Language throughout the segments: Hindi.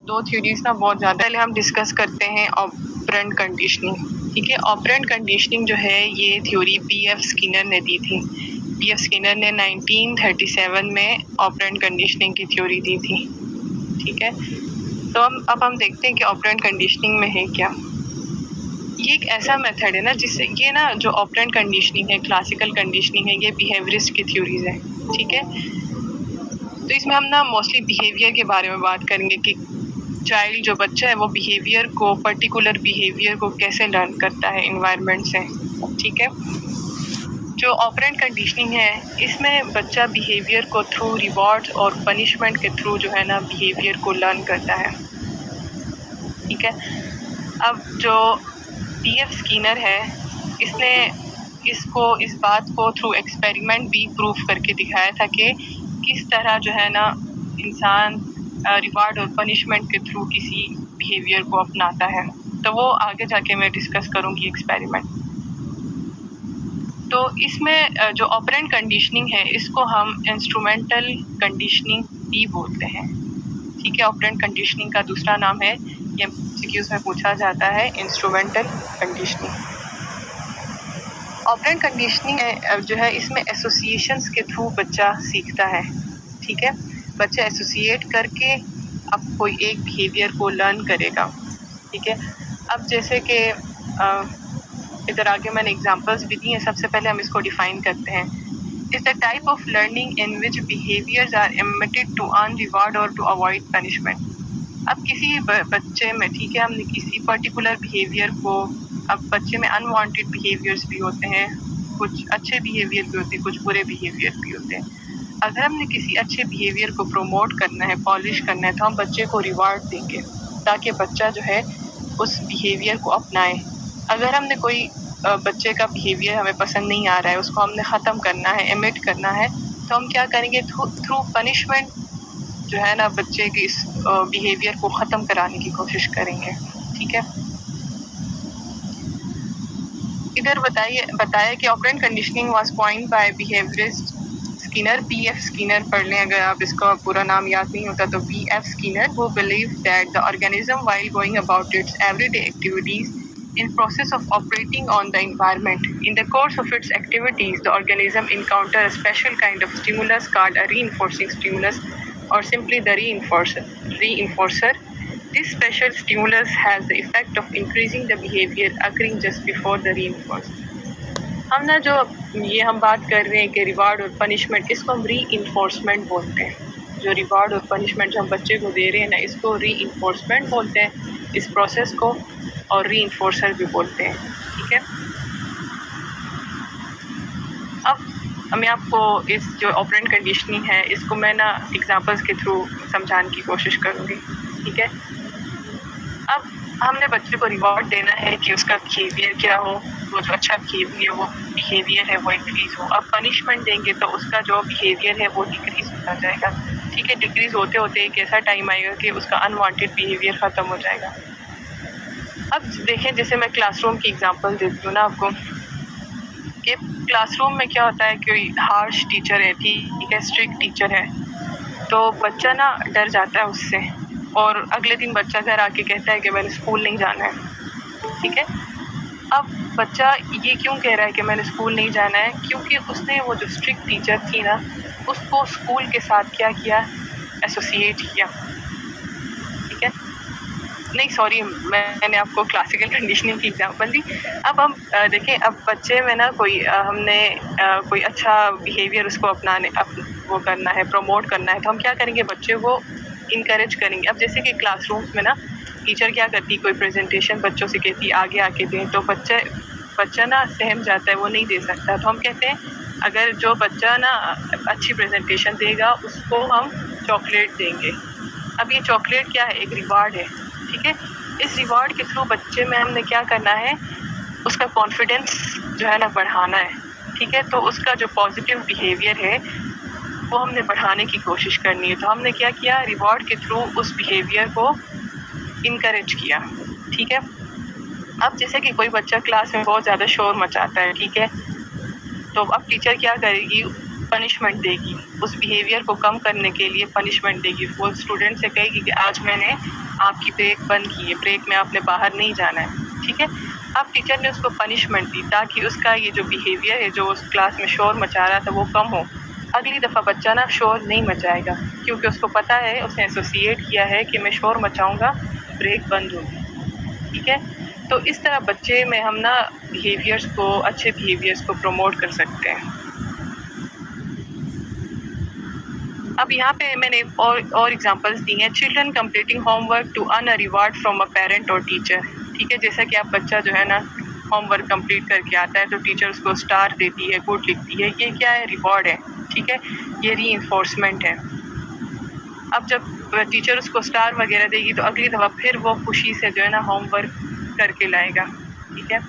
दो थ्योरीज ना बहुत ज़्यादा। पहले हम डिस्कस करते हैं ऑपरेंट कंडीशनिंग। ठीक है, ऑपरेंट कंडीशनिंग जो है ये थ्योरी पीएफ स्किनर ने दी थी। पीएफ स्किनर ने 1937 में ऑपरेंट कंडीशनिंग की थ्योरी दी थी। ठीक है, तो अब हम देखते हैं कि ऑपरेंट कंडीशनिंग में है क्या। ये एक ऐसा मेथड है ना जिससे ये ना जो ऑपरेंट कंडीशनिंग है, क्लासिकल कंडीशनिंग है, ये बिहेवियरिस्ट की थ्योरीज है। ठीक है, तो इसमें हम ना मोस्टली बिहेवियर के बारे में बात करेंगे कि चाइल्ड जो बच्चा है वो बिहेवियर को, पर्टिकुलर बिहेवियर को कैसे लर्न करता है एनवायरनमेंट से। ठीक है, जो ऑपरेंट कंडीशनिंग है इसमें बच्चा बिहेवियर को थ्रू रिवॉर्ड और पनिशमेंट के थ्रू जो है ना बिहेवियर को लर्न करता है। ठीक है, अब जो पीएफ स्किनर है इसने इस बात को थ्रू एक्सपेरिमेंट भी प्रूफ करके दिखाया था कि किस तरह जो है ना इंसान रिवार्ड और पनिशमेंट के थ्रू किसी बिहेवियर को अपनाता है। तो वो आगे जाके मैं डिस्कस करूँगी एक्सपेरिमेंट। तो इसमें जो ऑपरेंट कंडीशनिंग है इसको हम इंस्ट्रूमेंटल कंडीशनिंग भी बोलते हैं। ठीक है, ऑपरेंट कंडीशनिंग का दूसरा नाम है, ये एमसीक्यूज में पूछा जाता है, इंस्ट्रूमेंटल कंडीशनिंग। ऑपरेंट कंडीशनिंग जो है इसमें एसोसिएशंस के थ्रू बच्चा सीखता है। ठीक है, बच्चा एसोसिएट करके अब कोई एक बिहेवियर को लर्न करेगा। ठीक है, अब जैसे कि इधर आगे मैंने एग्जांपल्स भी दी हैं। सबसे पहले हम इसको डिफाइन करते हैं। Is the type of learning in which behaviours are emitted to earn reward और टू अवॉइड पनिशमेंट। अब किसी बच्चे में, ठीक है, हमने किसी पर्टिकुलर बिहेवियर को, अब बच्चे में अनवांटेड बिहेवियर्स भी होते हैं, कुछ अच्छे बिहेवियर भी होते हैं, कुछ बुरे बिहेवियर भी होते हैं। अगर हमने किसी अच्छे बिहेवियर को प्रमोट करना है, पॉलिश करना है, तो हम बच्चे को रिवार्ड देंगे ताकि बच्चा जो है उस बिहेवियर को अपनाए। अगर हमने कोई बच्चे का बिहेवियर हमें पसंद नहीं आ रहा है, उसको हमने ख़त्म करना है, एमिट करना है, तो हम क्या करेंगे, थ्रू पनिशमेंट जो है ना बच्चे की इस बिहेवियर को ख़त्म कराने की कोशिश करेंगे। ठीक है, इधर बताया कि operant conditioning was coined bye behaviourist Skinner, PF Skinner पढ़ लें अगर आप इसका पूरा नाम याद नहीं होता तो PF Skinner, who believed that the organism while going about its everyday activities in process of operating on the environment, in the course of its activities the organism encounter a special kind of stimulus called a reinforcing stimulus or simply the reinforcer. This special stimulus has the effect of increasing the behavior occurring just before the reinforcer. हम ना जो ये हम बात कर रहे हैं कि रिवार्ड और पनिशमेंट, इसको हम री-इन्फोर्समेंट बोलते हैं। जो रिवार्ड और पनिशमेंट जो हम बच्चे को दे रहे हैं ना, इसको री-इन्फोर्समेंट बोलते हैं इस प्रोसेस को, और री-इन्फोर्सर भी बोलते हैं। ठीक है, अब मैं आपको इस जो ऑपरेंट कंडीशनिंग है इसको मैं ना एग्जांपल्स के थ्रू समझाने की कोशिश करूँगी। ठीक है, अब हमने बच्चे को रिवॉर्ड देना है कि उसका बिहेवियर क्या हो, वो जो अच्छा बिहेवियर है वो इंक्रीज हो। अब पनिशमेंट देंगे तो उसका जो बिहेवियर है वो डिक्रीज होता जाएगा। ठीक है, डिक्रीज होते होते एक ऐसा टाइम आएगा कि उसका अनवांटेड बिहेवियर ख़त्म हो जाएगा। अब देखें, जैसे मैं क्लासरूम की एग्जांपल देती हूँ ना आपको, कि क्लासरूम में क्या होता है, कोई हार्श टीचर है, ठीक है, स्ट्रिक्ट टीचर है, तो बच्चा ना डर जाता है उससे, और अगले दिन बच्चा घर आके कहता है कि मैंने स्कूल नहीं जाना है। ठीक है, अब बच्चा ये क्यों कह रहा है कि मैंने स्कूल नहीं जाना है, क्योंकि उसने वो जो स्ट्रिक्ट टीचर थी ना उसको स्कूल के साथ क्या किया, एसोसिएट किया। ठीक है, नहीं सॉरी, मैंने आपको क्लासिकल कंडीशनिंग की एग्जांपल दी। अब हम देखें, अब बच्चे में ना हमने कोई अच्छा बिहेवियर उसको वो करना है, प्रमोट करना है, तो हम क्या करेंगे, बच्चे को इनकरेज करेंगे। अब जैसे कि क्लासरूम्स में ना टीचर क्या करती, कोई प्रेजेंटेशन बच्चों से कहती आगे आके दें, तो बच्चा ना सहम जाता है, वो नहीं दे सकता। तो हम कहते हैं अगर जो बच्चा ना अच्छी प्रेजेंटेशन देगा उसको हम चॉकलेट देंगे। अब ये चॉकलेट क्या है, एक रिवार्ड है। ठीक है, इस रिवार्ड के थ्रू बच्चे में हमने क्या करना है, उसका कॉन्फिडेंस जो है ना बढ़ाना है। ठीक है, तो उसका जो पॉजिटिव बिहेवियर है वो हमने बढ़ाने की कोशिश करनी है। तो हमने क्या किया, रिवॉर्ड के थ्रू उस बिहेवियर को इनकरेज किया। ठीक है, अब जैसे कि कोई बच्चा क्लास में बहुत ज़्यादा शोर मचाता है, ठीक है, तो अब टीचर क्या करेगी, पनिशमेंट देगी, उस बिहेवियर को कम करने के लिए पनिशमेंट देगी। वो स्टूडेंट से कहेगी कि आज मैंने आपकी ब्रेक बंद की है, ब्रेक में आपने बाहर नहीं जाना है, ठीक है। अब टीचर ने उसको पनिशमेंट दी ताकि उसका ये जो बिहेवियर है, जो उस क्लास में शोर मचा रहा था, वो कम हो। अगली दफ़ा बच्चा ना शोर नहीं मचाएगा, क्योंकि उसको पता है, उसने एसोसिएट किया है कि मैं शोर मचाऊंगा, ब्रेक बंद होगी, ठीक है। तो इस तरह बच्चे में हम ना बिहेवियर्स को, अच्छे बिहेवियर्स को प्रमोट कर सकते हैं। अब यहाँ पे मैंने और एग्जांपल्स दी हैं। Children completing homework to earn a reward from a parent और टीचर, ठीक है। जैसा कि आप बच्चा जो है ना होमवर्क कंप्लीट करके आता है तो टीचर उसको स्टार देती है, गुड लिखती है, ये क्या है, रिवॉर्ड है, ठीक है, ये रीइंफोर्समेंट है। अब जब टीचर उसको स्टार वगैरह देगी तो अगली दफ़ा फिर वो खुशी से जो है ना होमवर्क करके लाएगा, ठीक है।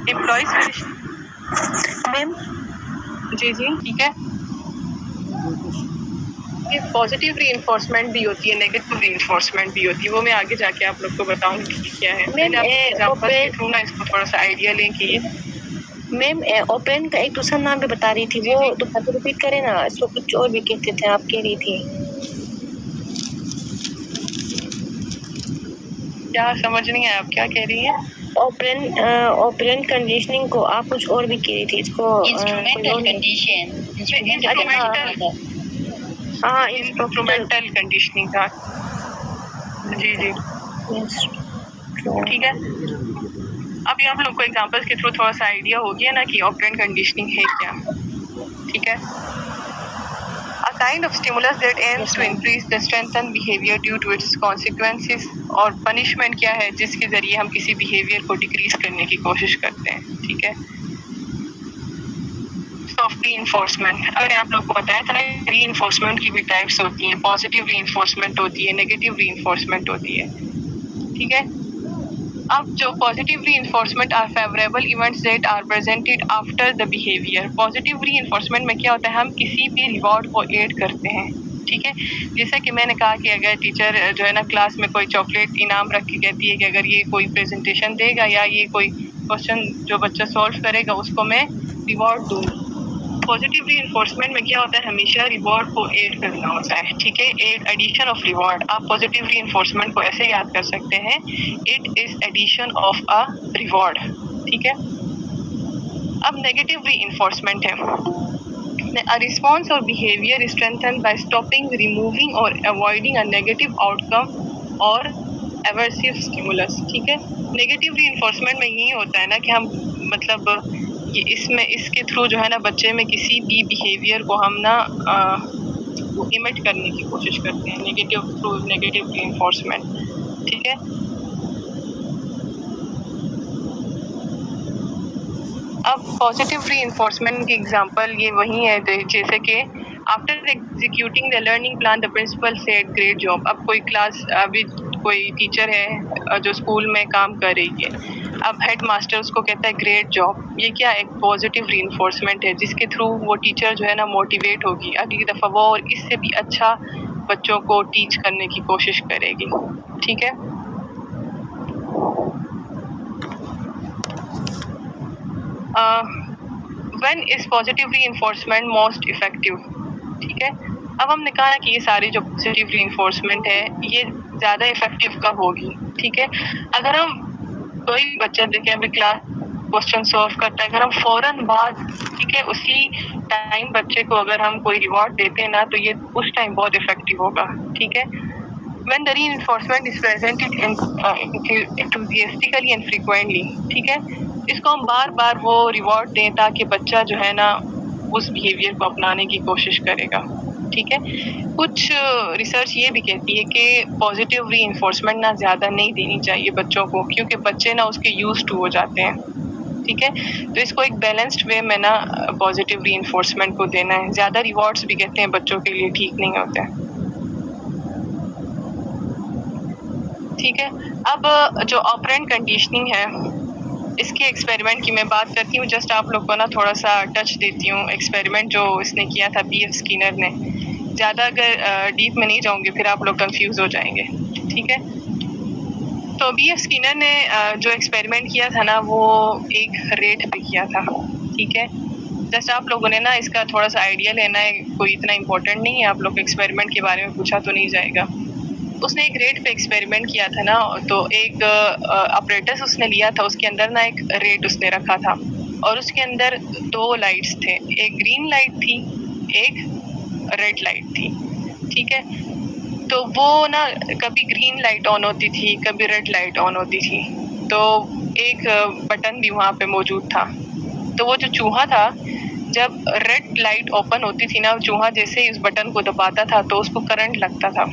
एम्प्लॉयज मैम जी, ठीक है। ये पॉजिटिव रीइंफोर्समेंट भी होती है, नेगेटिव रीइंफोर्समेंट भी होती है, वो मैं आगे जाके आप लोग को बताऊंगी कि क्या है। मैंने आपको एग्जांपल के थ्रू ना इसको थोड़ा सा आइडिया लें कि मैम ओपन का एक दूसरा नाम भी बता रही थी, वो दोबारा रिपीट करें ना, इसको कुछ और भी कहते थे, आप कह रही थी। क्या समझ नहीं आया, आप क्या कह रही हैं? ऑपरेंट कंडीशनिंग को आप कुछ और भी कह रही थी, इसको इंस्ट्रूमेंटल कंडीशन, हाँ, इंस्ट्रूमेंटल कंडीशनिंग का, जी, ठीक है। अभी आप लोग को एग्जांपल्स के थ्रू थोड़ा सा आइडिया हो गया ना कि ऑपरेंट कंडीशनिंग है क्या, ठीक है। A kind of stimulus that aims to increase the strength and behavior due to its consequences, और punishment क्या है जिसके जरिए हम किसी बिहेवियर को डिक्रीज करने की कोशिश करते हैं, ठीक है। सॉफ्ट रीइंफोर्समेंट, अगर आप लोग को बताया था ना, रीइंफोर्समेंट की भी टाइप्स होती हैं, पॉजिटिव रीइंफोर्समेंट होती है, नेगेटिव रीइंफोर्समेंट होती है, ठीक है। अब जो positive reinforcement are favourable events that are presented after the behaviour. Positive reinforcement में क्या होता है, हम किसी भी रिवॉर्ड को ऐड करते हैं, ठीक है। जैसा कि मैंने कहा कि अगर टीचर जो है ना क्लास में कोई चॉकलेट इनाम रख के कहती है कि अगर ये कोई प्रेजेंटेशन देगा या ये कोई क्वेश्चन जो बच्चा सॉल्व करेगा उसको मैं रिवॉर्ड दूंगी। पॉजिटिव रीइंफोर्समेंट में क्या होता है, हमेशा रिवॉर्ड को ऐड करना होता है, ठीक है, एडिशन ऑफ रिवॉर्ड। आप पॉजिटिव रीइंफोर्समेंट को ऐसे याद कर सकते हैं, it is addition of a reward, ठीक है। अब नेगेटिव रीइंफोर्समेंट है, a response or behavior is strengthened by stopping, removing or avoiding a negative outcome or aversive stimulus, ठीक है। नेगेटिव रीइंफोर्समेंट में यही होता है ना कि हम मतलब इसमें इसके थ्रू जो है ना बच्चे में किसी भी बिहेवियर को हम ना इमिट करने की कोशिश करते हैं, नेगेटिव थ्रू नेगेटिव रीइंफोर्समेंट, ठीक है। अब पॉजिटिव रीइंफोर्समेंट की एग्जांपल ये वही है जैसे कि after executing the learning plan the principal said great job. अब कोई क्लास, अभी कोई टीचर है जो स्कूल में काम कर रही है, अब हेड मास्टर उसको कहता है ग्रेट जॉब, ये क्या एक पॉजिटिव रीइंफोर्समेंट है जिसके थ्रू वो टीचर जो है ना मोटिवेट होगी, अगली दफ़ा वो और इससे भी अच्छा बच्चों को टीच करने की कोशिश करेगी, ठीक है। When is positive reinforcement most effective, ठीक है। अब हमने कहा कि ये सारी जो पॉजिटिव रीइंफोर्समेंट है ये ज़्यादा इफेक्टिव कब होगी, ठीक है। अगर हम कोई बच्चा देखे अभी क्लास क्वेश्चन सॉल्व करता है, अगर हम फौरन बाद, ठीक है, उसी टाइम बच्चे को अगर हम कोई रिवॉर्ड देते हैं ना तो ये उस टाइम बहुत इफेक्टिव होगा, ठीक है। When the reinforcement is presented enthusiastically and frequently, ठीक है, इसको हम बार बार वो रिवॉर्ड दें ताकि बच्चा जो है ना उस बिहेवियर को अपनाने की कोशिश करेगा, ठीक है। कुछ रिसर्च ये भी कहती है कि पॉजिटिव रीइंफोर्समेंट ना ज़्यादा नहीं देनी चाहिए बच्चों को, क्योंकि बच्चे ना उसके यूज्ड टू हो जाते हैं, ठीक है। तो इसको एक बैलेंस्ड वे में ना पॉजिटिव रीइंफोर्समेंट को देना है। ज़्यादा रिवॉर्ड्स भी कहते हैं बच्चों के लिए ठीक नहीं होते हैं, ठीक है। अब जो ऑपरेंट कंडीशनिंग है इसके एक्सपेरिमेंट की मैं बात करती हूँ, जस्ट आप लोग को ना थोड़ा सा टच देती हूँ। एक्सपेरिमेंट जो इसने किया था बीएफ स्किनर ने, ज़्यादा अगर डीप में नहीं जाऊँगी फिर आप लोग कंफ्यूज हो जाएंगे, ठीक है। तो बीएफ स्किनर ने जो एक्सपेरिमेंट किया था ना वो एक रेट पे किया था, ठीक है। जस्ट आप लोगों ने ना इसका थोड़ा सा आइडिया लेना है, कोई इतना इम्पोर्टेंट नहीं है, आप लोग एक्सपेरिमेंट के बारे में पूछा तो नहीं जाएगा। उसने एक रेट पे एक्सपेरिमेंट किया था ना, तो एक अपरेटस उसने लिया था, उसके अंदर ना एक रेट उसने रखा था और उसके अंदर 2 लाइट्स थे, एक ग्रीन लाइट थी, एक रेड लाइट थी, ठीक है। तो वो ना कभी ग्रीन लाइट ऑन होती थी, कभी रेड लाइट ऑन होती थी, तो एक बटन भी वहाँ पे मौजूद था। तो वो जो चूहा था, जब रेड लाइट ओपन होती थी ना, चूहा जैसे ही उस बटन को दबाता था तो उसको करंट लगता था,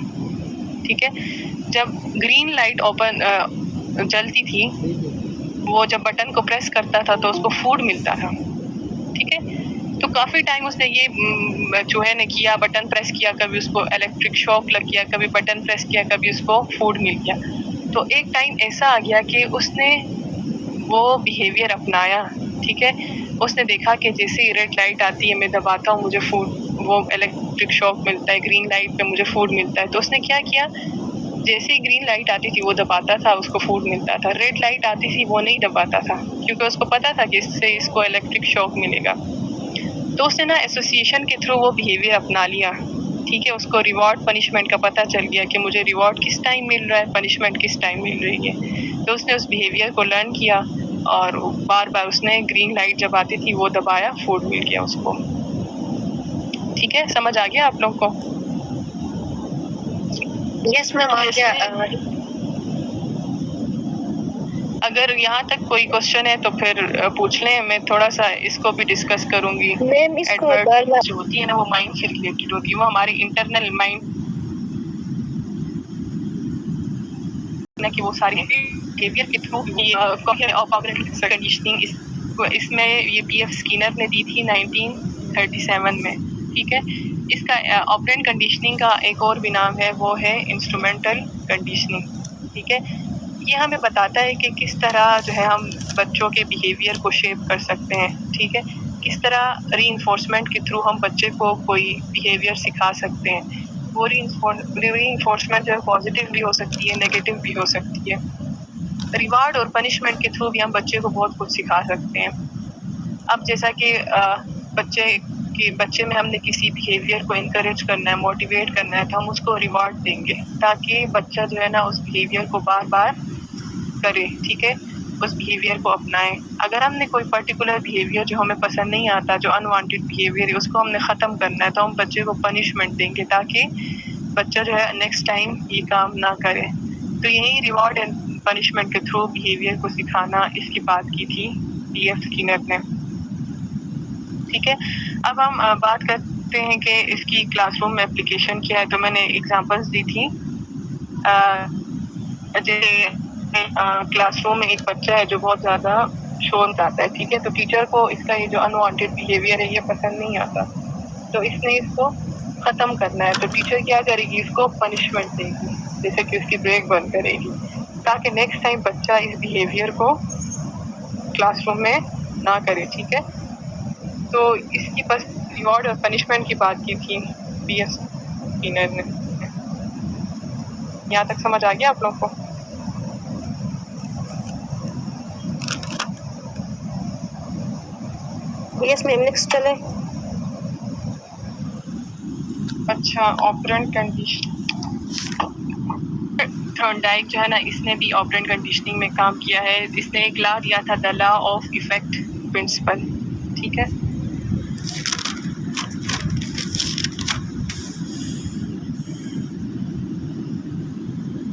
ठीक है। जब ग्रीन लाइट ओपन जलती थी, वो जब बटन को प्रेस करता था तो उसको फूड मिलता था, ठीक है। तो काफ़ी टाइम उसने ये चूहे ने किया, बटन प्रेस किया, कभी उसको इलेक्ट्रिक शॉक लग गया, कभी बटन प्रेस किया, कभी उसको फूड मिल गया। तो एक टाइम ऐसा आ गया कि उसने वो बिहेवियर अपनाया, ठीक है। उसने देखा कि जैसे ही रेड लाइट आती है मैं दबाता हूँ, मुझे फूड, वो इलेक्ट्रिक शॉक मिलता है, ग्रीन लाइट पे मुझे फूड मिलता है। तो उसने क्या किया, जैसे ही ग्रीन लाइट आती थी वो दबाता था, उसको फूड मिलता था। रेड लाइट आती थी वो नहीं दबाता था, क्योंकि उसको पता था कि इससे इसको इलेक्ट्रिक शॉक मिलेगा। तो उसने ना एसोसिएशन के थ्रू वो बिहेवियर अपना लिया, ठीक है। उसको रिवॉर्ड पनिशमेंट का पता चल गया कि मुझे रिवॉर्ड किस टाइम मिल रहा है, पनिशमेंट किस टाइम मिल रही है। तो उसने उस बिहेवियर को लर्न किया और बार बार उसने ग्रीन लाइट जब आती थी वो दबाया, फूड मिल गया उसको, ठीक है। समझ आ गया आप लोग को? यस मैम, आ गया। अगर यहाँ तक कोई क्वेश्चन है तो फिर पूछ लें, मैं थोड़ा सा इसको भी डिस्कस करूंगी। मैम इसको एडवर्ड जो होती है ना, वो माइंड से रिलेटेड होती है, वो हमारी इंटरनल माइंड ना कि वो सारी बिहेवियर के थ्रू कंडीशनिंग इसमें ये पीएफ स्किनर ने दी थी 1937 में, ठीक है। इसका ऑपरेंट कंडीशनिंग का एक और भी नाम है, वो है इंस्ट्रूमेंटल कंडीशनिंग, ठीक है। ये हमें बताता है कि किस तरह जो है हम बच्चों के बिहेवियर को शेप कर सकते हैं, ठीक है। किस तरह रीइंफोर्समेंट के थ्रू हम बच्चे को कोई बिहेवियर सिखा सकते हैं। वो रीइंफोर्समेंट जो है पॉजिटिव भी हो सकती है, नेगेटिव भी हो सकती है। रिवार्ड और पनिशमेंट के थ्रू भी हम बच्चे को बहुत कुछ सिखा सकते हैं। अब जैसा कि बच्चे में हमने किसी बिहेवियर को इनकरेज करना है, मोटिवेट करना है, तो हम उसको रिवार्ड देंगे ताकि बच्चा जो है ना उस बिहेवियर को बार बार करे, ठीक है, उस बिहेवियर को अपनाएं। अगर हमने कोई पर्टिकुलर बिहेवियर जो हमें पसंद नहीं आता, जो अनवांटेड बिहेवियर है, उसको हमने ख़त्म करना है, तो हम बच्चे को पनिशमेंट देंगे ताकि बच्चा जो है नेक्स्ट टाइम ये काम ना करे। तो यही रिवॉर्ड एंड पनिशमेंट के थ्रू बिहेवियर को सिखाना, इसकी बात की थी पीएफ स्किनर ने, ठीक है। अब हम बात करते हैं कि इसकी क्लासरूम में एप्लीकेशन क्या है। तो मैंने एग्जांपल्स दी थी, क्लासरूम में एक बच्चा है जो बहुत ज़्यादा शोर आता है, ठीक है। तो टीचर को इसका ये जो अनवांटेड बिहेवियर है ये पसंद नहीं आता, तो इसने इसको ख़त्म करना है। तो टीचर क्या करेगी, इसको पनिशमेंट देगी, जैसे कि उसकी ब्रेक बंद करेगी, ताकि नेक्स्ट टाइम बच्चा इस बिहेवियर को क्लासरूम में ना करे, ठीक है। तो इसकी बस रिवॉर्ड और पनिशमेंट की बात की थी पीएफ स्किनर ने। यहाँ तक समझ आ गया आप लोग को? यस मैम, नेक्स्ट चले। अच्छा, ऑपरेंट कंडीशन, थॉर्नडाइक जो है ना, इसने भी ऑपरेंट कंडीशनिंग में काम किया है। इसने एक लॉ दिया था, the law of effect principal, ठीक है।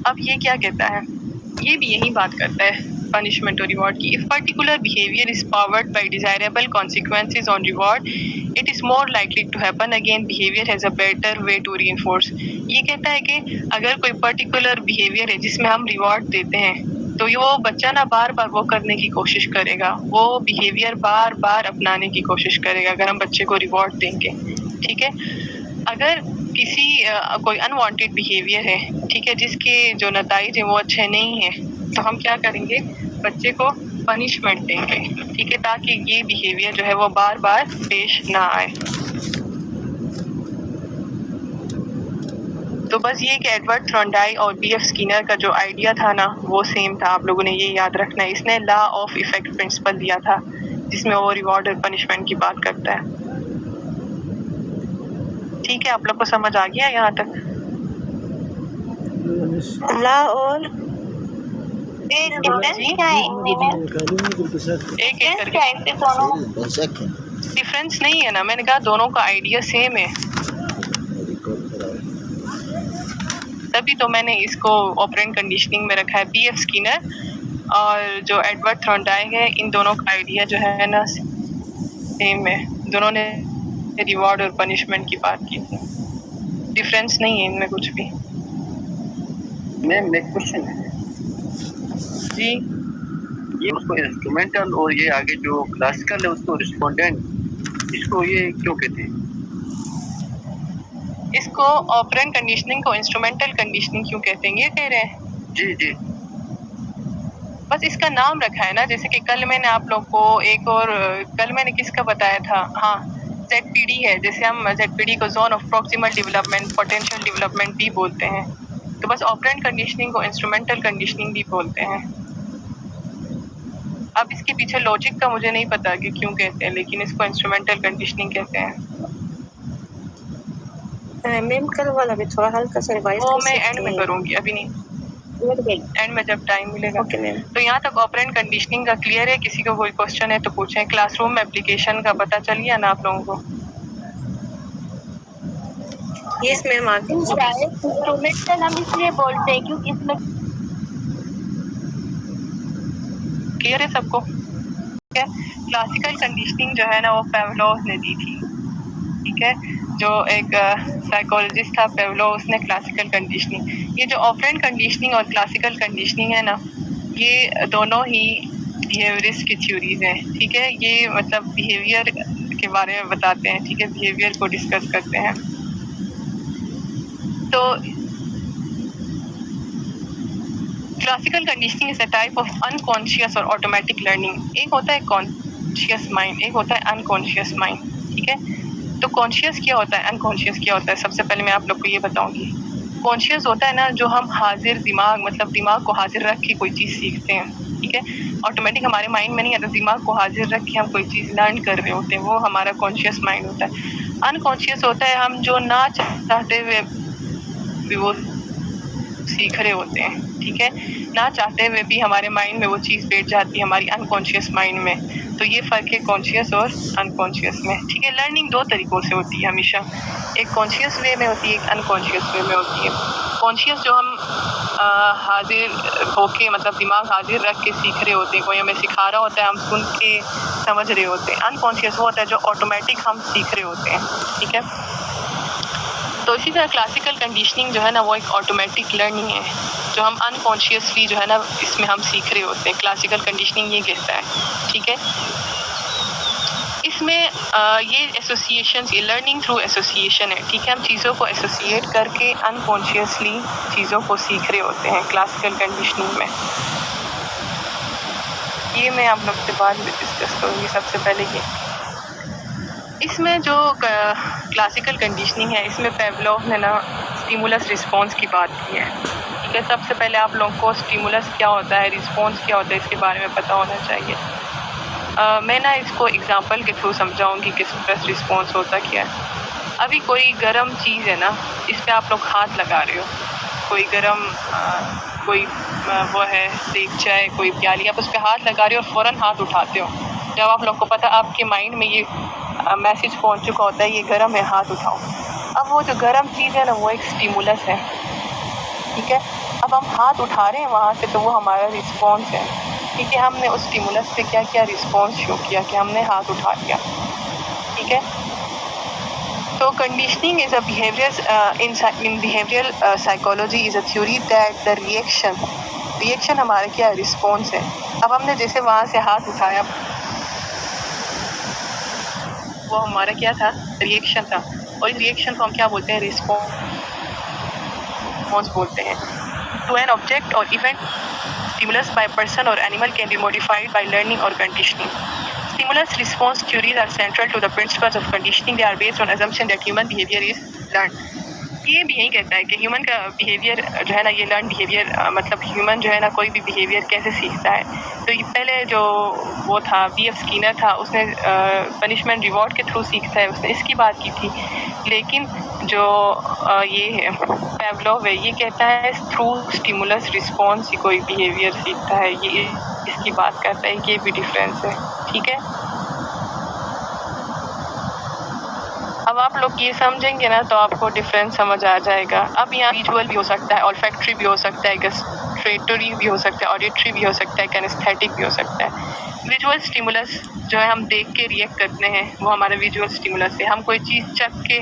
अब ये क्या कहता है, ये भी यही बात करता है पनिशमेंट और रिवॉर्ड की। If particular behaviour is powered by desirable consequences on reward, it is more likely to happen again, behaviour has a better way to reinforce. ये कहता है कि अगर कोई पर्टिकुलर बिहेवियर है जिसमें हम रिवॉर्ड देते हैं, तो ये वो बच्चा ना बार बार वो करने की कोशिश करेगा, वो बिहेवियर बार बार अपनाने की कोशिश करेगा अगर हम बच्चे को रिवॉर्ड देंगे, ठीक है। अगर किसी कोई अनवांटेड बिहेवियर है, ठीक है, जिसके जो नतीजे हैं वो अच्छे नहीं हैं, तो हम क्या करेंगे, बच्चे को पनिशमेंट देंगे, ठीक है, ताकि ये बिहेवियर जो है वो बार बार पेश ना आए। तो बस ये कि एडवर्ड थॉर्नडाइक और पीएफ स्किनर का जो आइडिया था ना, वो सेम था। आप लोगों ने ये याद रखना है। इसने लॉ ऑफ इफेक्ट प्रिंसिपल दिया था जिसमें वो रिवॉर्ड और पनिशमेंट की बात करता है। ठीक है, आप लोग को समझ आ गया यहाँ तक? ला और डिफरेंस क्या है हिंदी में? एक एक करके ऐसे दोनों डिफरेंस नहीं है ना, मैंने कहा दोनों का आइडिया सेम है, तभी तो मैंने इसको ऑपरेंट कंडीशनिंग में रखा है। बीएफ स्किनर और जो एडवर्ड थॉर्नडाइक है, इन दोनों का आइडिया जो है ना सेम है, दोनों ने रिवॉर्ड और पनिशमेंट की बात की थी, डिफरेंस नहीं है इनमें कुछ भी। मैम एक क्वेश्चन है जी, ये उसको इंस्ट्रूमेंटल और ये आगे जो क्लासिकल है उसको रिस्पोंडेंट, इसको ये क्यों कहते हैं? इसको ऑपरेंट कंडीशनिंग को इंस्ट्रूमेंटल कंडीशनिंग क्यों कहते हैं ये कह रहे हैं? जी जी बस इसका नाम रखा है ना, जैसे कि कल मैंने आप लोग को एक और कल मैंने किसका बताया था, हाँ ZPD है, जैसे हम ZPD को zone of proximal development, potential development भी बोलते हैं, तो बस ऑपरेंट कंडीशनिंग को इंस्ट्रूमेंटल कंडीशनिंग भी बोलते हैं। अब इसके पीछे लॉजिक का मुझे नहीं पता कि क्यों कहते हैं, लेकिन इसको इंस्ट्रूमेंटल कंडीशनिंग कहते हैं। मैम कल वाला भी थोड़ा हल्का सा रिवाइज वो मैं एंड में करूंगी, अभी नहीं, एंड में जब टाइम मिलेगा। Okay ma'am. तो यहाँ तक ऑपरेंट कंडीशनिंग का क्लियर है? किसी को कोई क्वेश्चन है तो पूछें। क्लासरूम एप्लीकेशन का पता चल गया ना आप लोगों को? यस मैम आ गई। इंस्ट्रूमेंटल हम इसलिए बोलते हैं क्योंकि इसमें क्लियर है सबको? ठीक है, क्लासिकल कंडीशनिंग जो है ना वो पेवलोव ने दी थी, ठीक है, जो एक साइकोलॉजिस्ट था पेवलोव, उसने क्लासिकल कंडीशनिंग, ये जो ऑपरेंट कंडीशनिंग और क्लासिकल कंडीशनिंग है ना, ये दोनों ही बिहेवियरिस्ट की थ्योरीज हैं, ठीक है, ये मतलब बिहेवियर के बारे में बताते हैं, ठीक है, बिहेवियर को डिस्कस करते हैं। तो classical conditioning is a type of unconscious और ऑटोमेटिक लर्निंग। एक होता है कॉन्शियस माइंड, एक होता है अनकॉन्शियस माइंड, ठीक है। तो कॉन्शियस क्या होता है, अनकॉन्शियस क्या होता है, सबसे पहले मैं आप लोग को ये बताऊंगी। कॉन्शियस होता है ना जो हम हाजिर दिमाग, मतलब दिमाग को हाजिर रख के कोई चीज़ सीखते हैं, ठीक है, ऑटोमेटिक हमारे माइंड में नहीं आता, दिमाग को हाजिर रख के हम कोई चीज़ लर्न कर रहे होते हैं, वो हमारा कॉन्शियस माइंड होता है। अनकॉन्शियस होता है हम जो ना चाहते हुए भी वो सीख रहे होते हैं, ठीक है, ना चाहते हुए भी हमारे माइंड में वो चीज़ बैठ जाती है हमारी अनकॉन्शियस माइंड में। तो ये फ़र्क है कॉन्शियस और अनकॉन्शियस में, ठीक है। लर्निंग दो तरीक़ों से होती है हमेशा, एक कॉन्शियस वे में होती है, एक अनकॉन्शियस वे में होती है। कॉन्शियस जो हम हाजिर होके, मतलब दिमाग हाजिर रख के सीख रहे होते हैं, कोई हमें सिखा रहा होता है, हम सुन के समझ रहे होते हैं। अनकॉन्शियस वो होता है जो ऑटोमेटिक हम सीख रहे होते हैं, ठीक है। तो इसी तरह क्लासिकल कंडीशनिंग जो है ना वो एक ऑटोमेटिक लर्निंग है, जो हम अनकॉन्शियसली जो है ना इसमें हम सीख रहे होते हैं। क्लासिकल कंडीशनिंग ये कहता है, ठीक है। इसमें ये एसोसिएशंस, ये लर्निंग थ्रू एसोसिएशन है, ठीक है, हम चीज़ों को एसोसिएट करके अनकॉन्शियसली चीज़ों को सीख रहे होते हैं क्लासिकल कंडीशनिंग में। ये मैं आप लोग से बाद में डिस्कस करूँगी। सबसे पहले ये इसमें जो क्लासिकल कंडीशनिंग है, इसमें पेवलोव ने ना स्टिमुलस रिस्पॉन्स की बात की है, ठीक है। सबसे पहले आप लोगों को स्टिमुलस क्या होता है, रिस्पॉन्स क्या होता है, इसके बारे में पता होना चाहिए। मैं ना इसको एग्जांपल के थ्रू समझाऊंगी कि स्टिमुलस रिस्पॉन्स होता क्या है। अभी कोई गर्म चीज़ है ना, इस पर आप लोग हाथ लगा रहे हो, कोई गर्म कोई वो है देगचा है, कोई प्याली, आप उस पर हाथ लगा रहे हो और फ़ौरन हाथ उठाते हो। जब आप लोग को पता, आपके माइंड में ये मैसेज पहुंच चुका होता है ये गर्म है, हाथ उठाओ। अब वो जो गर्म चीज़ है ना वो एक स्टिमुलस है, ठीक है। अब हम हाथ उठा रहे हैं वहाँ से, तो वो हमारा रिस्पॉन्स है, ठीक है। हमने उस स्टिमुलस से क्या क्या रिस्पॉन्स शो किया कि हमने हाथ उठा लिया, ठीक है। तो conditioning is a behaviour in behavioural psychology is a theory that the reaction हमारा क्या रिस्पॉन्स है। अब हमने जैसे वहाँ से हाथ उठाया, वो हमारा क्या था, रिएक्शन था, और इस रिएक्शन को हम क्या बोलते हैं, रिस्पॉन्स बोलते हैं। टू एन ऑब्जेक्ट और इवेंट स्टिमुलस बाय पर्सन और animal can be modified by learning और conditioning. Stimulus response theories are central to the principles of conditioning. They are based on assumption that human behavior is learned. ये भी यही कहता है कि ह्यूमन का बिहेवियर जो है ना, ये लर्न बिहेवियर, मतलब ह्यूमन जो है ना कोई भी बिहेवियर कैसे सीखता है। तो ये पहले जो वो था B.F. स्किनर था, उसने पनिशमेंट रिवॉर्ड के थ्रू सीखता है, उसने इसकी बात की थी। लेकिन जो ये है पेवलोव है, ये कहता है थ्रू स्टिमुलस रिस्पॉन्स ही कोई बिहेवियर सीखता है। ये इसकी बात करता है, ये भी डिफरेंस है। ठीक है, अब आप लोग ये समझेंगे ना तो आपको डिफरेंस समझ आ जाएगा। अब यहाँ विजुअल भी हो सकता है, ऑल्फैक्टरी भी हो सकता है, गस्ट्रेटरी भी हो सकता है, ऑडिटरी भी हो सकता है, कैनेस्थेटिक भी हो सकता है। विजुअल स्टिमुलस जो है हम देख के रिएक्ट करते हैं, वो हमारा विजुअल स्टिमुलस है। हम कोई चीज़ चख के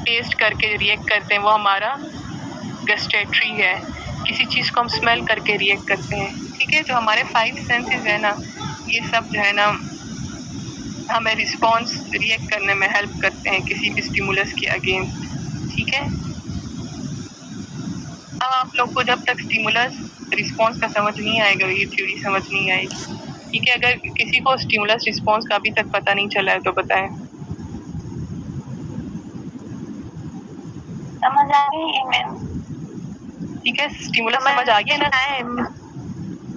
टेस्ट करके रिएक्ट करते हैं, वो हमारा गस्ट्रेटरी है। किसी चीज़ को हम स्मेल करके रिएक्ट करते हैं। ठीक है, जो हमारे 5 सेंसेस है ना, ये सब जो है ना हमें रिस्पॉन्स रिएक्ट करने में हेल्प करते हैं किसी भी स्टिमुलस के अगेंस्ट। ठीक है, अब आप लोग को जब तक स्टिमुलस रिस्पॉन्स का समझ नहीं आएगा, ये थ्योरी समझ नहीं आएगी। ठीक है, अगर किसी को स्टिमुलस रिस्पॉन्स का अभी तक पता नहीं चला है तो बताएं। समझ आ गई है मैम। ठीक है, स्टिमुलस समझ आ गया ना?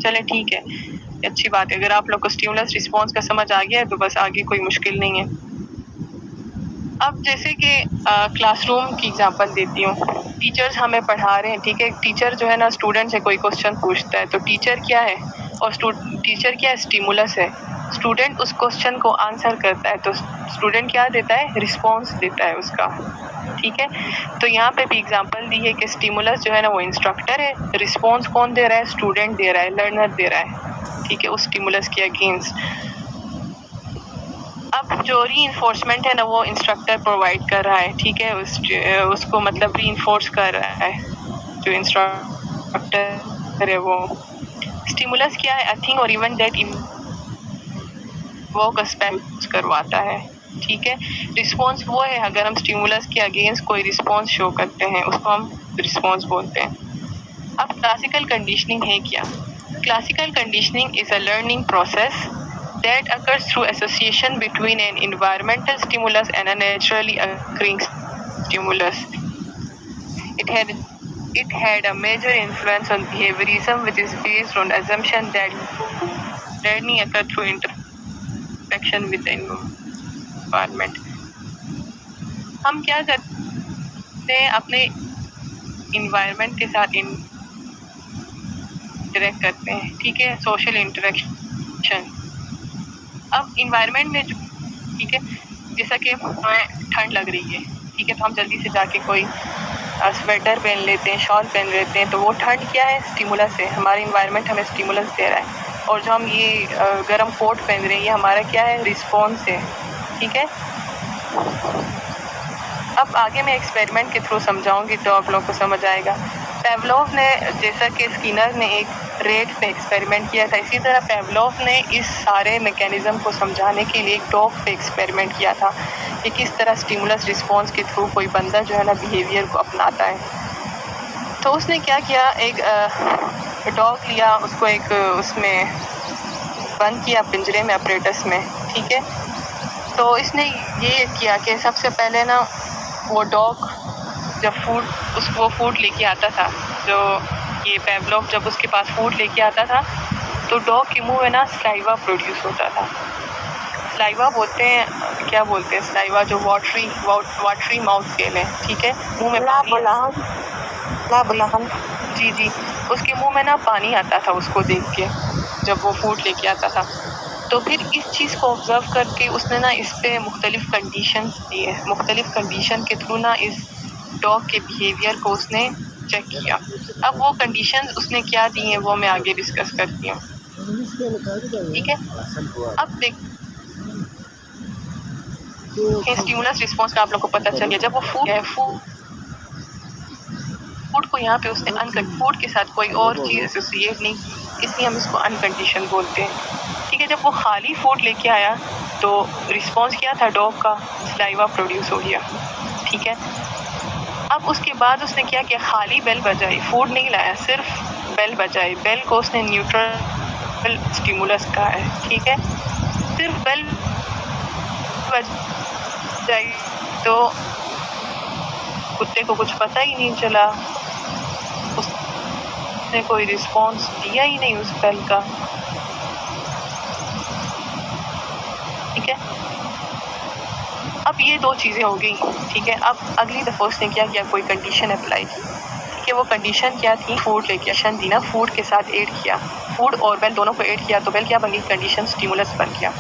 चले ठीक है, अच्छी बात है। अगर आप लोग को स्टिमुलस रिस्पॉन्स का समझ आ गया है तो बस आगे कोई मुश्किल नहीं है। अब जैसे कि क्लासरूम की एग्जांपल देती हूँ। टीचर्स हमें पढ़ा रहे हैं, ठीक है। टीचर जो है ना स्टूडेंट से कोई क्वेश्चन पूछता है, तो टीचर क्या है और टीचर क्या है? स्टिमुलस है। स्टूडेंट उस क्वेश्चन को आंसर करता है, तो स्टूडेंट क्या देता है? रिस्पॉन्स देता है उसका। ठीक है, तो यहाँ पे भी एग्जांपल दी है कि स्टिमुलस जो है ना वो इंस्ट्रक्टर है, रिस्पॉन्स कौन दे रहा है? स्टूडेंट दे रहा है, लर्नर दे रहा है। ठीक है, उस स्टिमुलस के अगेंस्ट। अब जो रीइंफोर्समेंट है ना वो इंस्ट्रक्टर प्रोवाइड कर रहा है। ठीक है, उसको मतलब रीइंफोर्स कर रहा है जो इंस्ट्रक्टर है वो। स्टिमुलस क्या है? अ थिंग और event that invoke a space करवाता है। ठीक है, रिस्पॉन्स वो है अगर हम स्टिमुलस के अगेंस्ट कोई रिस्पॉन्स शो करते हैं, उसको हम रिस्पॉन्स बोलते हैं। अब क्लासिकल कंडीशनिंग है क्या? Classical conditioning is a learning process that occurs through association between an environmental stimulus and a naturally occurring stimulus. It had a major influence on behaviorism, which is based on assumption that learning occurs through interaction with the environment. हम क्या करते हैं? अपने environment के साथ इंटरेक्ट करते हैं। ठीक है, सोशल इंटरेक्शन। अब इन्वायरमेंट में जो, ठीक है, जैसा कि हमें ठंड लग रही है, ठीक है, तो हम जल्दी से जाके कोई स्वेटर पहन लेते हैं, शॉल पहन लेते हैं, तो वो ठंड क्या है? स्टिमुलस है। हमारा इन्वायरमेंट हमें स्टिमुलस दे रहा है। और जो हम ये गर्म कोट पहन रहे हैं, ये हमारा क्या है? रिस्पॉन्स है। ठीक है, अब आगे मैं एक्सपेरिमेंट के थ्रू समझाऊंगी तो आप लोगों को समझ आएगा। पेवलोव ने, जैसा कि स्किनर ने एक रेट पे एक्सपेरिमेंट किया था, इसी तरह पेवलोव ने इस सारे मैकेनिज्म को समझाने के लिए एक डॉग पे एक्सपेरिमेंट किया था कि किस तरह स्टिमुलस रिस्पॉन्स के थ्रू कोई बंदा जो है ना बिहेवियर को अपनाता है। तो उसने क्या किया? एक डॉग लिया, उसको एक उसमें बंद किया पिंजरे में, अपरेटस में। ठीक है, तो इसने ये किया कि सबसे पहले ना वो डॉग जब वो फूड लेके आता था, जो ये पेवलोव जब उसके पास फूड लेके आता था, तो डॉग के मुंह में ना स्लाइवा प्रोड्यूस होता था। स्लाइवा बोलते हैं, क्या बोलते हैं? स्लाइवा जो वाटरी माउथ फेल है। ठीक है, मुंह में पानी। जी, उसके मुंह में ना पानी आता था उसको देख के जब वो फूड लेके आता था। तो फिर इस चीज़ को ऑब्जर्व करके उसने ना इस पे मुख्तलिफ कंडीशंस दिए। मुख्तलिफ कंडीशन के थ्रू ना इस डॉग के बिहेवियर को उसने चेक किया। अब वो कंडीशंस उसने क्या दी हैं वो मैं आगे डिस्कस करती हूँ। ठीक है, अब देख स्टिमुलस रिस्पॉन्स का आप लोग को पता चल गया। जब वो फूड को यहाँ पे उसने फूड के साथ कोई और चीज़ एसोसिएट नहीं, इसलिए हम इसको अनकंडीशन बोलते हैं। ठीक है, जब वो खाली फूड लेके आया तो रिस्पॉन्स क्या था? डॉग का स्लाइवा प्रोड्यूस हो गया। ठीक है, अब उसके बाद उसने क्या किया? खाली बेल बजाई, फूड नहीं लाया, सिर्फ बेल बजाई। बेल को उसने न्यूट्रल स्टिमुलस कहा है। ठीक है, सिर्फ बेल बजाई तो कुत्ते को कुछ पता ही नहीं चला, उसने कोई रिस्पॉन्स दिया ही नहीं उस बेल का। ठीक है, अब ये दो चीज़ें हो गई। ठीक है, अब अगली दफ़ा उसने क्या किया, कोई कंडीशन अप्लाई की। ठीक है, वो कंडीशन क्या थी, फूड लेके कंडीशन दी ना, फूड के साथ ऐड किया, फूड और बेल दोनों को ऐड किया, तो बेल क्या बन गई, कंडीशन स्टिमुलस बन गया।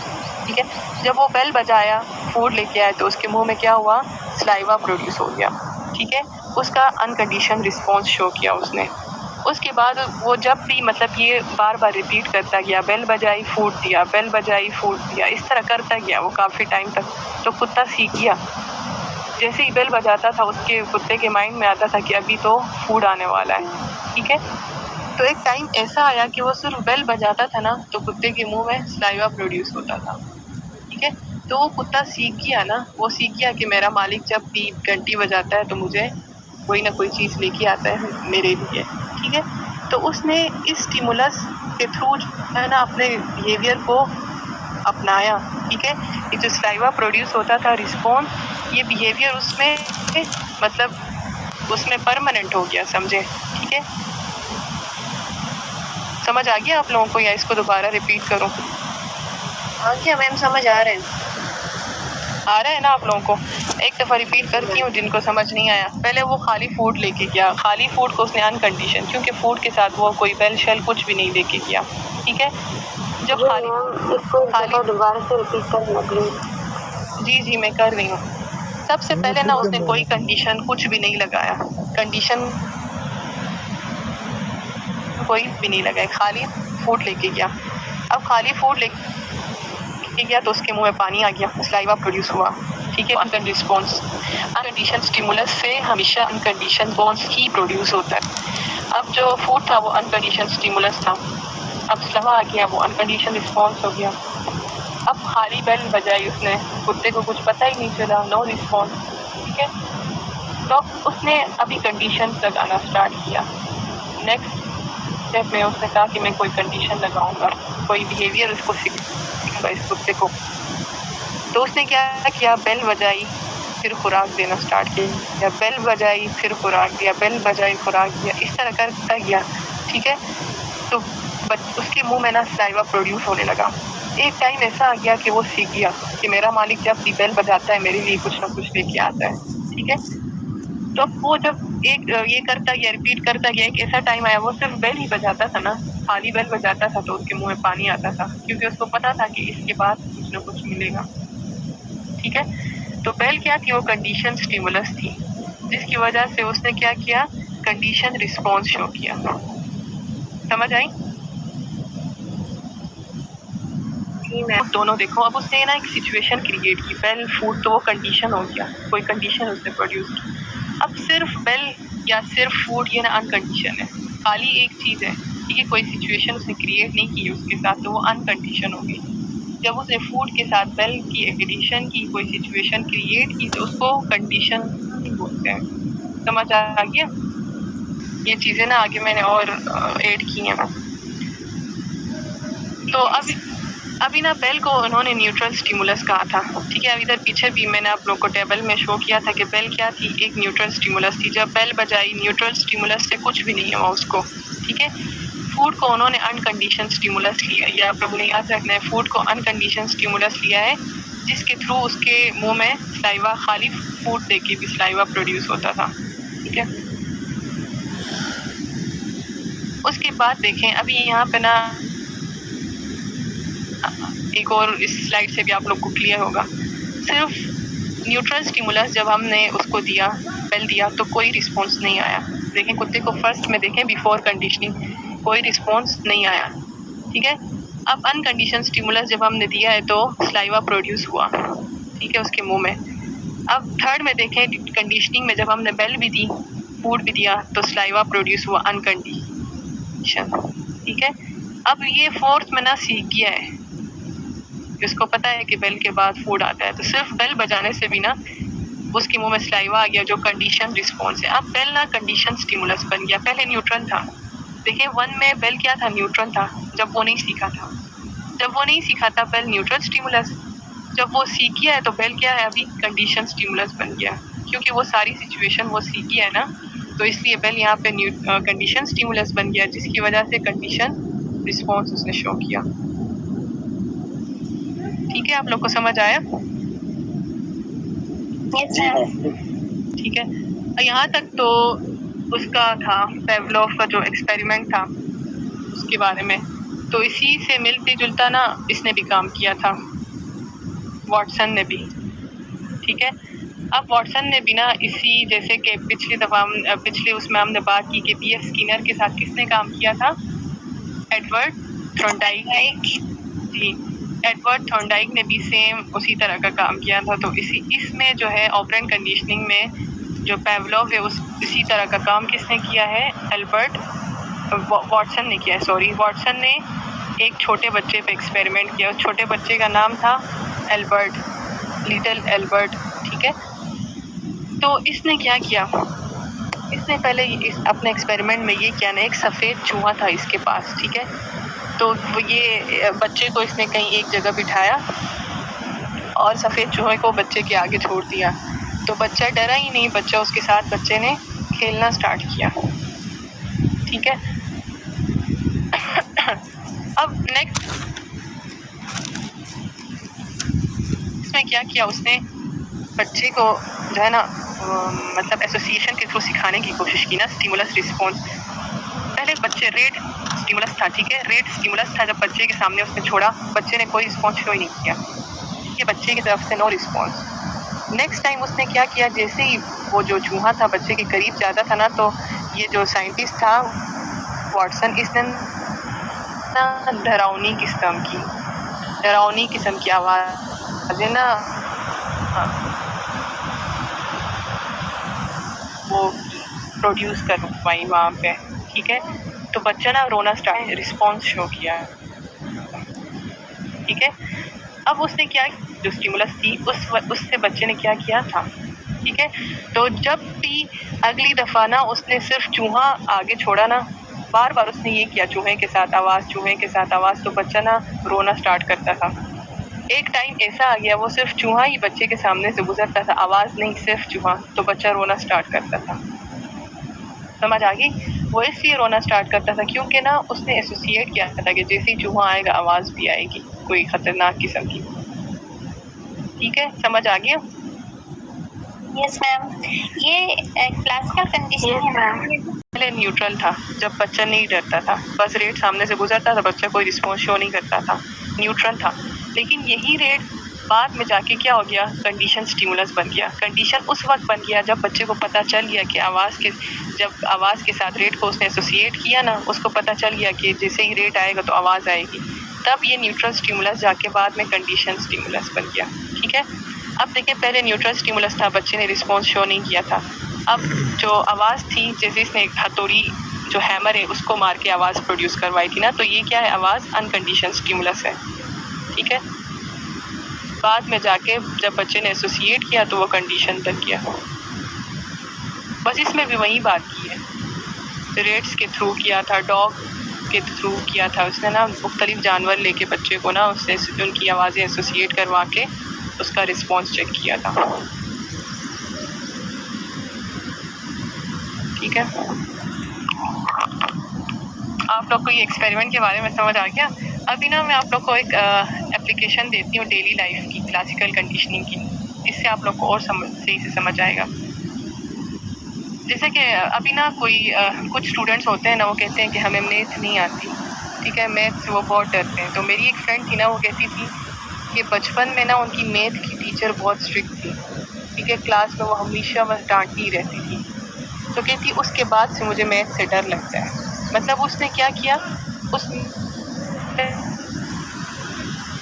ठीक है, जब वो बेल बजाया, फूड लेके आया, तो उसके मुंह में क्या हुआ, सलाइवा प्रोड्यूस हो गया। ठीक है, उसका अनकंडीशन रिस्पॉन्स शो किया उसने। उसके बाद वो जब भी मतलब ये बार बार रिपीट करता गया, बेल बजाई फूड दिया, बेल बजाई फूड दिया, इस तरह करता गया वो काफ़ी टाइम तक। तो कुत्ता सीख गया, जैसे ही बेल बजाता था उसके कुत्ते के माइंड में आता था कि अभी तो फूड आने वाला है। ठीक है, तो एक टाइम ऐसा आया कि वो सिर्फ बेल बजाता था ना, तो कुत्ते के मुंह में सलाइवा प्रोड्यूस होता था। ठीक है, तो वो कुत्ता सीख गया ना, वो सीख गया कि मेरा मालिक जब भी घंटी बजाता है तो मुझे कोई ना कोई चीज़ लेके आता है मेरे लिए। ठीक है, तो उसने इस स्टिमुलस के थ्रू है ना अपने बिहेवियर को अपनाया। ठीक है, ये जो सलाइवा प्रोड्यूस होता था रिस्पॉन्स, ये बिहेवियर उसमें मतलब उसमें परमानेंट हो गया, समझे। ठीक है, समझ आ गया आप लोगों को, या इसको दोबारा रिपीट करूं? हाँ क्या मैम, समझ आ रहे हैं। आ रहा है ना आप लोगों को? एक दफ़ा रिपीट करती हूँ जिनको समझ नहीं आया। पहले वो खाली फूड लेके गया, खाली फूड को उसने अनकंडीशन, क्योंकि फूड के साथ वो कोई बेल शेल कुछ भी नहीं लेके गया। ठीक है, जब खाली दोबारा से रिपीट करना प्लीज। जी मैं कर रही हूँ। सबसे पहले ना उसने कोई कंडीशन कुछ भी नहीं लगाया, कंडीशन कोई भी नहीं लगाया, खाली फूड लेके गया। अब खाली फूड लेके गया तो उसके मुंह में पानी आ गया, सलाइवा प्रोड्यूस हुआ। ठीक है, अनकंडीशन रिस्पॉन्स, अनकंडीशन स्टिमुलस से हमेशा अनकंडीशन रिस्पॉन्स ही प्रोड्यूस होता है। अब जो फूड था वो अनकंडीशन स्टिमुलस था, अब सलाइवा आ गया, वो अनकंडीशन रिस्पॉन्स हो गया। अब खाली बेल बजाई उसने, कुत्ते को कुछ पता ही नहीं चला, नो रिस्पॉन्स। ठीक है, तो उसने अभी कंडीशन लगाना स्टार्ट किया। नेक्स्ट स्टेप में उसने कहा कि मैं कोई कंडीशन लगाऊंगा, कोई बिहेवियर उसको सीखूंगा इस कुत्ते को। तो उसने क्या किया, बेल बजाई फिर खुराक देना स्टार्ट किया, बेल बजाई फिर खुराक दिया, बेल बजाई खुराक दिया, इस तरह करता गया। ठीक है, तो उसके मुंह में ना सलाइवा प्रोड्यूस होने लगा। एक टाइम ऐसा आ गया कि वो सीख गया कि मेरा मालिक जब भी बेल बजाता है मेरे लिए कुछ ना कुछ लेके आता है। ठीक है, तो वो जब एक ये करता गया, रिपीट करता गया, एक ऐसा टाइम आया वो सिर्फ बेल ही बजाता था ना, खाली बेल बजाता था तो उसके मुंह में पानी आता था, क्योंकि उसको पता था कि इसके बाद कुछ ना कुछ मिलेगा। ठीक है, तो बेल क्या थी, वो कंडीशन स्टिमुलस थी, जिसकी वजह से उसने क्या किया, कंडीशन रिस्पॉन्स शो किया। समझ आई? दोनों देखो, अब उसने ना एक सिचुएशन क्रिएट की, बेल फूड तो वो कंडीशन हो गया, कोई कंडीशन उसने प्रोड्यूस की। अब सिर्फ बेल या सिर्फ फूड ये ना अनकंडीशन है, खाली एक चीज़ है। ठीक है, कोई सिचुएशन उसने क्रिएट नहीं की उसके साथ, तो वो अनकंडीशन हो गई। जब उसने फूड के साथ बेल की एडिशन की, कोई सिचुएशन क्रिएट की, तो उसको कंडीशन बोलते हैं। समझ आ गया? ये चीज़ें ना आगे मैंने और ऐड की हैं। तो अभी ना बेल को उन्होंने न्यूट्रल स्टिमुलस कहा था। ठीक है, अब इधर पीछे भी मैंने आप लोगों को टेबल में शो किया था कि बेल क्या थी, एक न्यूट्रल स्टिमुलस थी। जब बेल बजाई, न्यूट्रल स्टिमुलस से कुछ भी नहीं हुआ उसको। ठीक है, फूड को उन्होंने अनकंडीशन स्टिमुलस लिया, या आप लोगों ने याद रखना है, फूड को अनकंडीशन स्टिमुलस लिया है, जिसके थ्रू उसके मुंह में सलाइवा, खाली फूड दे के भी सलाइवा प्रोड्यूस होता था। ठीक है, उसके बाद देखें, अभी यहाँ पे ना एक और इस स्लाइड से भी आप लोग को क्लियर होगा, सिर्फ न्यूट्रल स्टिमुलस जब हमने उसको दिया, बेल दिया, तो कोई रिस्पॉन्स नहीं आया। देखें कुत्ते को फर्स्ट में देखें, बिफोर कंडीशनिंग कोई रिस्पॉन्स नहीं आया। ठीक है, अब अनकंडीशन स्टिमुलस जब हमने दिया है तो सलाइवा प्रोड्यूस हुआ। ठीक है, उसके मुंह में। अब थर्ड में देखें, कंडीशनिंग में जब हमने बेल भी दी, फूड भी दिया, तो सलाइवा प्रोड्यूस हुआ अनकंडीशन। ठीक है, अब ये फोर्थ में ना सीख गया है, उसको पता है कि बेल के बाद फूड आता है, तो सिर्फ बेल बजाने से भी ना उसके मुंह में सलाइवा आ गया, जो कंडीशन रिस्पॉन्स है। अब बेल ना कंडीशन स्टिमुलस बन गया, पहले न्यूट्रल था। देखिए 1 में बेल क्या था, न्यूट्रल था, जब वो नहीं सीखा था। जब वो नहीं सीखा था बेल न्यूट्रल स्टिमुलस, जब वो सीख गया है तो बेल क्या है, अभी कंडीशन स्टिमुलस बन गया। क्योंकि वो सारी सिचुएशन वो सीखी है ना, तो इसलिए पहले यहाँ पे कंडीशन स्टिमुलस बन गया, जिसकी वजह से कंडीशन रिस्पॉन्स उसने शो किया। ठीक है, आप लोग को समझ आया? Yes ma'am. ठीक है, यहाँ तक तो उसका था पेवलोव का जो एक्सपेरिमेंट था उसके बारे में। तो इसी से मिलते जुलता ना इसने भी काम किया था, वॉटसन ने भी। ठीक है, अब वॉटसन ने भी ना इसी, जैसे कि पिछले उसमें हमने बात की कि B.F. स्किनर के साथ किसने काम किया था? एडवर्ड थॉर्नडाइक जी, एडवर्ड थॉर्नडाइक ने भी सेम उसी तरह का काम किया था। तो इसमें जो है ऑपरेंट कंडीशनिंग में जो पेवलोव है इसी तरह का काम किसने किया है? वॉटसन ने किया है। वॉटसन ने एक छोटे बच्चे पे एक्सपेरिमेंट किया। उस छोटे बच्चे का नाम था लिटिल एल्बर्ट। ठीक है, तो इसने क्या किया? इसने पहले अपने एक्सपेरिमेंट में ये किया ना, एक सफ़ेद चूहा था इसके पास। ठीक है, तो ये बच्चे को इसने कहीं एक जगह बिठाया और सफ़ेद चूहे को बच्चे के आगे छोड़ दिया। तो बच्चा डरा ही नहीं, उसके साथ बच्चे ने खेलना स्टार्ट किया। ठीक है, अब नेक्स्ट इसमें क्या किया उसने? बच्चे को जो है ना मतलब एसोसिएशन के थ्रू सिखाने की कोशिश की ना, स्टिमुलस रिस्पॉन्स। पहले बच्चे रेड स्टिमुलस था। ठीक है, रेड स्टिमुलस था। जब बच्चे के सामने उसने छोड़ा, बच्चे ने कोई रिस्पॉन्स शो ही नहीं किया। ये बच्चे की तरफ से नो रिस्पॉन्स। नेक्स्ट टाइम उसने क्या किया? जैसे ही वो जो चूहा था बच्चे के करीब ज़्यादा था ना, तो ये जो साइंटिस्ट था वॉटसन, इसने डरावनी किस्म की आवाज़ है ना वो प्रोड्यूस करवाई वहाँ पे। ठीक है, तो बच्चा ना रोना स्टार्ट, रिस्पॉन्स शो किया। ठीक है, अब उसने क्या, जो स्टिमुलस थी उससे बच्चे ने क्या किया था? ठीक है, तो जब भी अगली दफ़ा ना उसने सिर्फ चूहा आगे छोड़ा ना, बार बार उसने ये किया, चूहे के साथ आवाज़, तो बच्चा ना रोना स्टार्ट करता था। एक टाइम ऐसा आ गया वो सिर्फ चूहा ही बच्चे के सामने से गुजरता था, आवाज़ नहीं, सिर्फ चूहा, तो बच्चा रोना स्टार्ट करता था। समझ आ गई? वो इसलिए रोना स्टार्ट करता था क्योंकि ना उसने एसोसिएट किया था कि जैसे ही चूहा आएगा आवाज़ भी आएगी, कोई ख़तरनाक किस्म की। ठीक है, समझ आ गया? Yes ma'am. ये क्लासिकल कंडीशन है मैम। पहले न्यूट्रल था, जब बच्चा नहीं डरता था, बस रेड सामने से गुजरता था, बच्चा कोई रिस्पॉन्स शो नहीं करता था, न्यूट्रल था। लेकिन यही रेड बाद में जाके क्या हो गया? कंडीशन स्टिमुलस बन गया। कंडीशन उस वक्त बन गया जब बच्चे को पता चल गया कि जब आवाज़ के साथ रेड को उसने एसोसिएट किया ना, उसको पता चल गया कि जैसे ही रेड आएगा तो आवाज़ आएगी, तब ये न्यूट्रल स्टिमुलस जाके बाद में कंडीशन स्टिमुलस बन गया। ठीक है, अब देखिए, पहले न्यूट्रल स्टिमुलस था, बच्चे ने रिस्पॉन्स शो नहीं किया था। अब जो आवाज़ थी, जैसे इसने हथौड़ी जो हैमर है उसको मार के आवाज़ प्रोड्यूस करवाई थी ना, तो ये क्या है? आवाज़ अनकंडीशन स्टिमुलस है। ठीक है, बाद में जाके जब बच्चे ने एसोसिएट किया तो वो कंडीशन बन गया। बस इसमें भी वही बात की है, रेड्स के थ्रू किया था, डॉग के थ्रू किया था उसने ना, मुख्तलिफ जानवर लेके बच्चे को ना उससे उनकी आवाज़ें एसोसिएट करवा के उसका रिस्पॉन्स चेक किया था। ठीक है, आप लोग को ये एक्सपेरिमेंट के बारे में समझ आ गया? अभी ना मैं आप लोग को एक एप्लीकेशन देती हूँ डेली लाइफ की, क्लासिकल कंडीशनिंग की। इससे आप लोग को और सही से समझ आएगा। जैसे कि अभी ना कुछ स्टूडेंट्स होते हैं ना, वो कहते हैं कि हमें मैथ नहीं आती। ठीक है, मैथ से वो बहुत डरते हैं। तो मेरी एक फ्रेंड थी ना, वो कहती थी कि बचपन में ना उनकी मैथ की टीचर बहुत स्ट्रिक्ट थी। ठीक है, क्लास में वो हमेशा बस डांटती रहती थी। तो कहती उसके बाद से मुझे मैथ से डर लगता है। मतलब उसने क्या किया, उस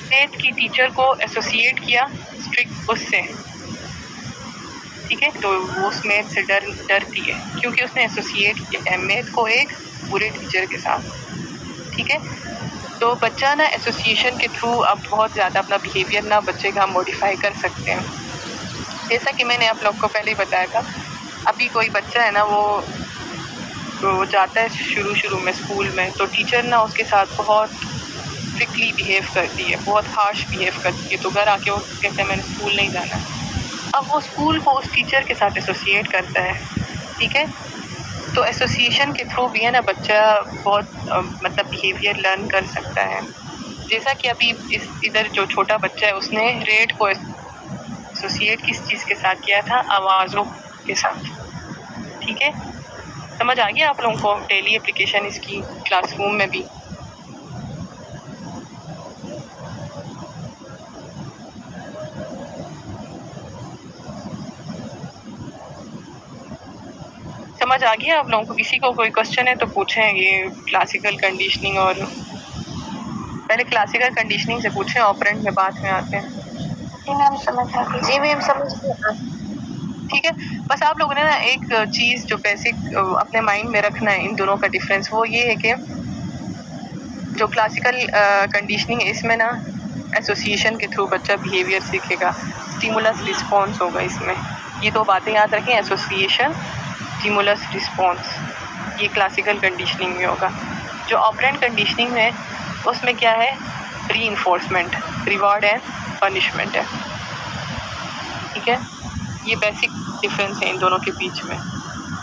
मैथ की टीचर को एसोसिएट किया स्ट्रिक्ट उससे। ठीक है, तो वो उस मैथ से डरती है क्योंकि उसने एसोसिएट किया है मैथ को एक बुरे टीचर के साथ। ठीक है, तो बच्चा ना एसोसिएशन के थ्रू अब बहुत ज़्यादा अपना बिहेवियर ना बच्चे का मॉडिफाई कर सकते हैं। जैसा कि मैंने आप लोग को पहले ही बताया था, अभी कोई बच्चा है ना, वो जाता है शुरू में स्कूल में, तो टीचर ना उसके साथ बहुत स्ट्रिक्टली बिहेव करती है, बहुत हार्श बिहेव करती है। तो घर आके वो कहते हैं मैंने स्कूल नहीं जाना। अब वो स्कूल को उस टीचर के साथ एसोसिएट करता है, ठीक है। तो एसोसिएशन के थ्रू भी है ना बच्चा बहुत मतलब बिहेवियर लर्न कर सकता है। जैसा कि अभी इधर जो छोटा बच्चा है उसने रेड को एसोसिएट किस चीज़ के साथ किया था, आवाज़ों के साथ, ठीक है। समझ आ गया आप लोगों को डेली एप्लीकेशन इसकी क्लासरूम में भी। समझ आ गया आप लोगों को? किसी को कोई क्वेश्चन है तो पूछें। ये क्लासिकल कंडीशनिंग, और पहले क्लासिकल कंडीशनिंग से पूछें, ऑपरेंट में बाद में आते हैं। जी मैम समझ आ गई। जी मैम समझ गया। ठीक है, बस आप लोगों ने ना एक चीज़ जो बेसिक अपने माइंड में रखना है इन दोनों का डिफरेंस, वो ये है कि जो क्लासिकल कंडीशनिंग है इसमें ना एसोसिएशन के थ्रू बच्चा बिहेवियर सीखेगा, स्टिमुलस रिस्पॉन्स होगा इसमें। ये दो बातें याद रखें, एसोसिएशन, स्टिमुलस रिस्पॉन्स, ये क्लासिकल कंडीशनिंग में होगा। जो ऑपरेंट कंडीशनिंग है उसमें क्या है, रीइंफोर्समेंट, रिवॉर्ड एंड पनिशमेंट है, ठीक है। ये बेसिक डिफरेंस है इन दोनों के बीच में।